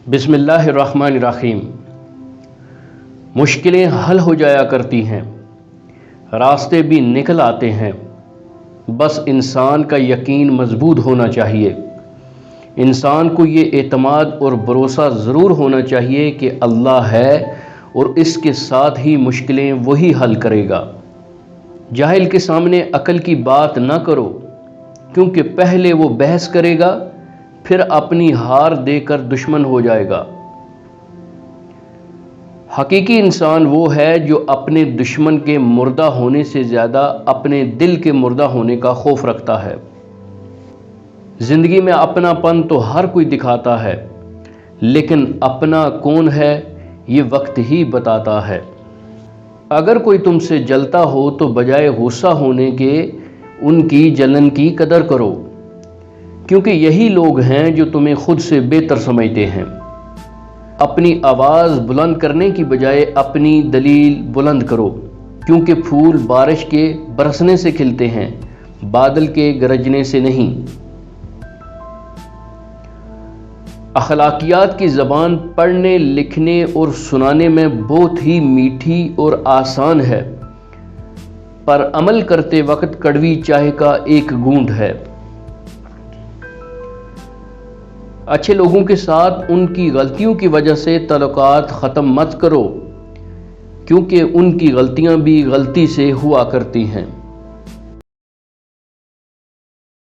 بسم اللہ الرحمن الرحیم۔ مشکلیں حل ہو جایا کرتی ہیں، راستے بھی نکل آتے ہیں، بس انسان کا یقین مضبوط ہونا چاہیے۔ انسان کو یہ اعتماد اور بھروسہ ضرور ہونا چاہیے کہ اللہ ہے اور اس کے ساتھ ہی مشکلیں وہی حل کرے گا۔ جاہل کے سامنے عقل کی بات نہ کرو، کیونکہ پہلے وہ بحث کرے گا، پھر اپنی ہار دے کر دشمن ہو جائے گا۔ حقیقی انسان وہ ہے جو اپنے دشمن کے مردہ ہونے سے زیادہ اپنے دل کے مردہ ہونے کا خوف رکھتا ہے۔ زندگی میں اپنا پن تو ہر کوئی دکھاتا ہے، لیکن اپنا کون ہے یہ وقت ہی بتاتا ہے۔ اگر کوئی تم سے جلتا ہو تو بجائے غصہ ہونے کے ان کی جلن کی قدر کرو، کیونکہ یہی لوگ ہیں جو تمہیں خود سے بہتر سمجھتے ہیں۔ اپنی آواز بلند کرنے کی بجائے اپنی دلیل بلند کرو، کیونکہ پھول بارش کے برسنے سے کھلتے ہیں، بادل کے گرجنے سے نہیں۔ اخلاقیات کی زبان پڑھنے، لکھنے اور سنانے میں بہت ہی میٹھی اور آسان ہے، پر عمل کرتے وقت کڑوی چائے کا ایک گھونٹ ہے۔ اچھے لوگوں کے ساتھ ان کی غلطیوں کی وجہ سے تعلقات ختم مت کرو، کیونکہ ان کی غلطیاں بھی غلطی سے ہوا کرتی ہیں۔